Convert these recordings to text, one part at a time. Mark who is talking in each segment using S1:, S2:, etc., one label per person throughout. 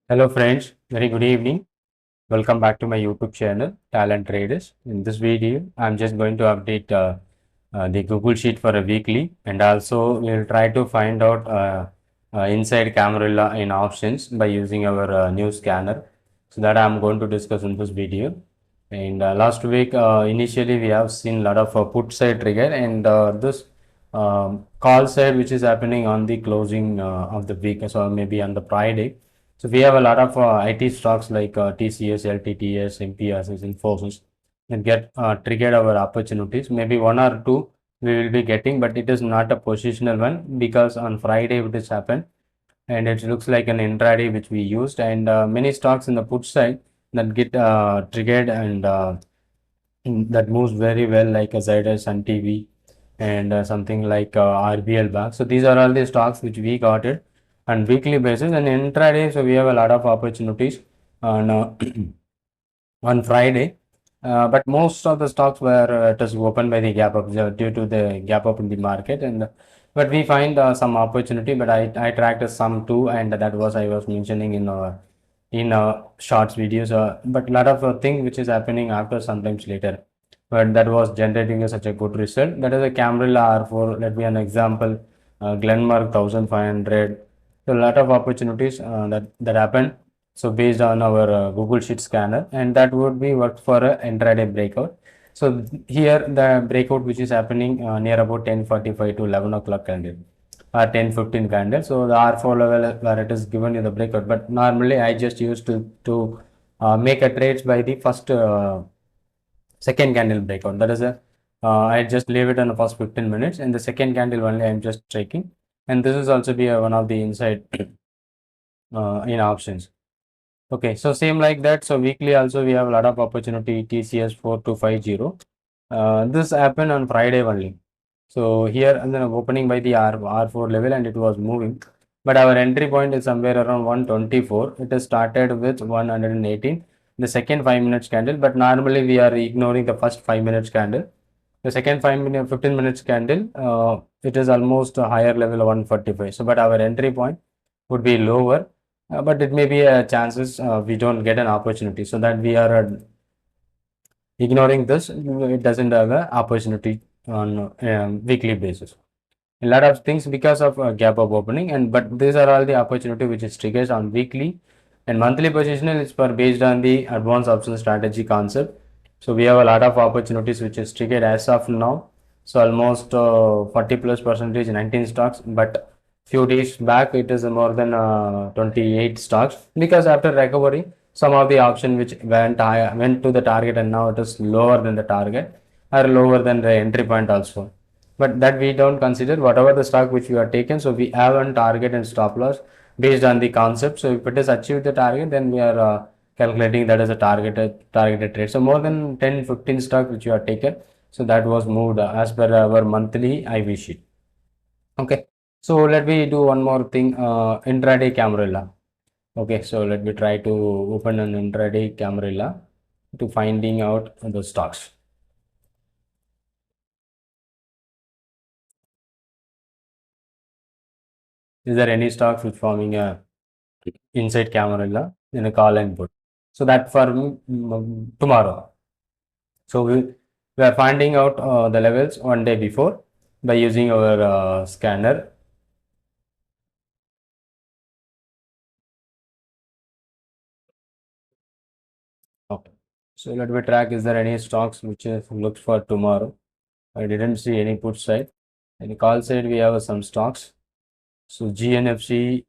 S1: Hello friends, very good evening. Welcome back to my YouTube channel, Talent Traders. In this video, I'm just going to update the Google Sheet for a weekly, and also we'll try to find out inside Camarilla in options by using our new scanner. So that I'm going to discuss in this video. And last week, initially we have seen a lot of put side trigger, and this call side which is happening on the closing of the week, so maybe on the Friday. So we have a lot of IT stocks like TCS, LTTS, MPS, Infosys that get triggered our opportunities. Maybe one or two we will be getting, but it is not a positional one because on Friday it has happened, and it looks like an intraday which we used, and many stocks in the put side that get triggered, and that moves very well, like a Zydus, Sun TV, and something like RBL Bank. So these are all the stocks which we got it on weekly basis, and intraday. So we have a lot of opportunities on on Friday. But most of the stocks were it is open by the gap up due to the gap up in the market, and but we find some opportunity. But I tracked some too, and that was I was mentioning in shorts videos. But a lot of thing which is happening after sometimes later. But that was generating such a good result. That is a Camarilla R4. Let me an example. Glenmark 1500. So a lot of opportunities that happened. So based on our Google Sheet scanner, and that would be worked for a intraday breakout. So here the breakout which is happening near about 10:45 to 11 o'clock candle or 10:15 candle. So the R4 level where it is given in the breakout. But normally I just used to make a trades by the first second candle breakout. That is a I just leave it on the first 15 minutes, and the second candle only I'm just checking. And this is also be one of the inside in options. Okay, so same like that. So weekly also we have a lot of opportunity TCS 4250. This happened on Friday only. So here and then opening by the R4 level, and it was moving. But our entry point is somewhere around 124. It has started with 118. The second 5 minutes candle, but normally we are ignoring the first 5 minutes candle. The second 5 minute 15 minutes candle, it is almost a higher level of 145. So but our entry point would be lower, but it may be a chances we don't get an opportunity, so that we are ignoring this. It doesn't have an opportunity on weekly basis. A lot of things because of gap of opening, and but these are all the opportunity which is triggers on weekly. And monthly positional is for based on the advanced option strategy concept. So we have a lot of opportunities which is triggered as of now. So almost 40 plus percentage 19 stocks, but few days back it is more than 28 stocks, because after recovery some of the option which went higher went to the target, and now it is lower than the target or lower than the entry point also. But that we don't consider whatever the stock which we are taken. So we have a target and stop loss based on the concept. So if it is achieved the target, then we are calculating that as a targeted trade. So more than 10-15 stock which you are taken, so that was moved as per our monthly IV sheet. Okay, so let me do one more thing, intraday Camarilla. Okay, so let me try to open an intraday Camarilla to finding out the stocks. Is there any stocks which forming a inside Camarilla in a call and put? So that for tomorrow. So we are finding out the levels one day before by using our scanner. Okay. So let me track, is there any stocks which is looked for tomorrow? I didn't see any put side. In call side we have some stocks. So GNFC,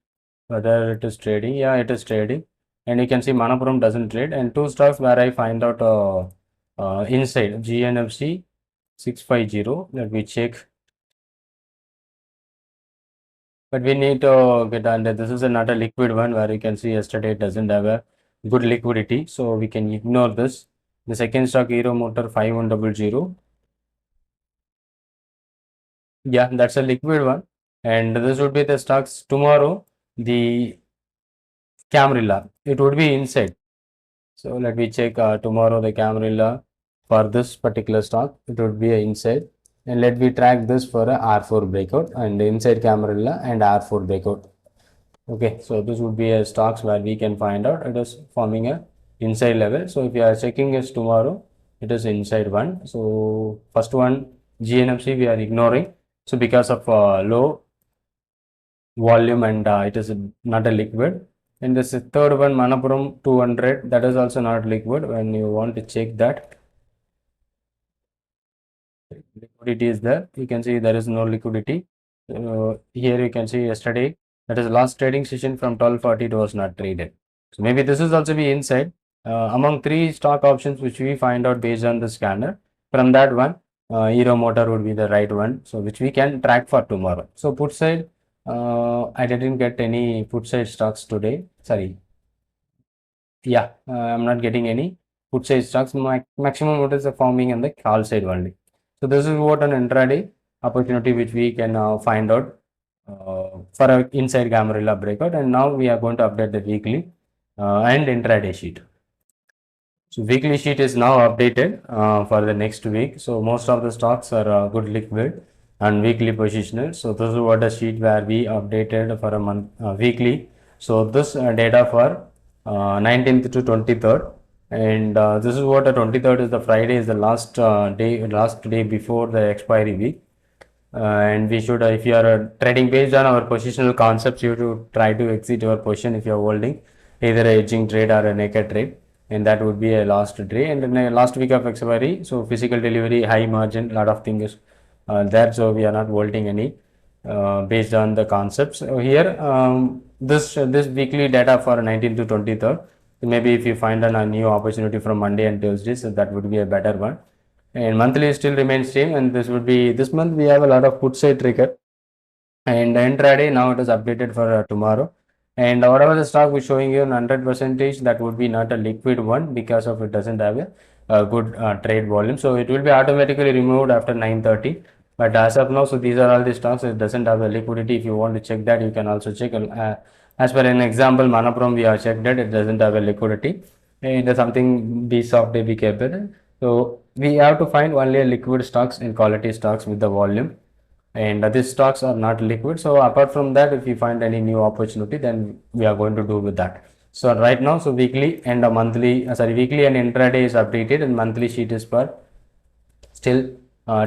S1: whether it is trading, yeah, it is trading. And you can see Manappuram doesn't trade. And two stocks where I find out inside GNFC 650. Let me check. But we need to get under. This is not a liquid one, where you can see yesterday it doesn't have a good liquidity, so we can ignore this. The second stock, Hero Motor 5100. Yeah, that's a liquid one. And this would be the stocks tomorrow. The Camarilla, it would be inside. So let me check tomorrow the Camarilla for this particular stock. It would be inside. And let me track this for a R4 breakout, and inside Camarilla and R4 breakout. Okay, so this would be a stocks where we can find out it is forming a inside level. So if you are checking is tomorrow, it is inside one. So first one GNMC we are ignoring. So because of low volume and it is not a liquid. And this third one Manapuram 200, that is also not liquid. When you want to check that liquidity is there, you can see there is no liquidity. Here you can see yesterday, that is last trading session from 12:40 it was not traded. So maybe this is also be inside among three stock options which we find out based on the scanner. From that one, Hero Motor would be the right one, so which we can track for tomorrow. So put side, I didn't get any put side stocks today. Sorry, yeah, I'm not getting any put side stocks. Maximum orders are forming on the call side only. So this is what an intraday opportunity which we can find out for an inside Gamarilla breakout. And now we are going to update the weekly and intraday sheet. So weekly sheet is now updated for the next week. So most of the stocks are good liquid and weekly positional. So this is what the sheet where we updated for a month weekly. So this data for 19th to 23rd, and this is what the 23rd is the Friday is the last last day before the expiry week. And we should if you are trading based on our positional concepts, you to try to exit your position if you are holding either a hedging trade or a naked trade, and that would be a last trade. And then last week of expiry, so physical delivery, high margin, lot of things there, so we are not holding any based on the concepts. So here this weekly data for 19 to 23rd, maybe if you find a new opportunity from Monday and Tuesday, so that would be a better one. And monthly still remains same, and this would be this month we have a lot of put side trigger, and intraday now it is updated for tomorrow. And whatever the stock is showing you 100 percentage, that would be not a liquid one because of it doesn't have a good trade volume, so it will be automatically removed after 9:30. But as of now, so these are all the stocks, it doesn't have a liquidity. If you want to check that, you can also check as per an example Manappuram we have checked it doesn't have a liquidity, and something be soft be capable. So we have to find only liquid stocks and quality stocks with the volume, and these stocks are not liquid. So apart from that, if you find any new opportunity, then we are going to do with that. So right now, so weekly and a monthly, weekly and intraday is updated, and monthly sheet is per still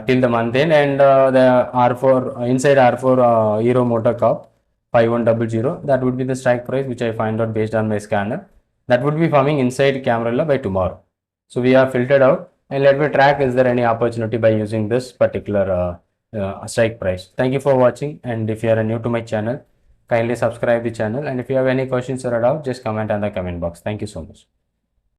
S1: till the month end. And the R4 inside R4 Hero Motor Cup 5100, that would be the strike price which I find out based on my scanner. That would be forming inside Camarilla by tomorrow. So we have filtered out, and let me track is there any opportunity by using this particular strike price. Thank you for watching, and if you are new to my channel, kindly subscribe the channel, and if you have any questions or doubt, just comment on the comment box. Thank you so much.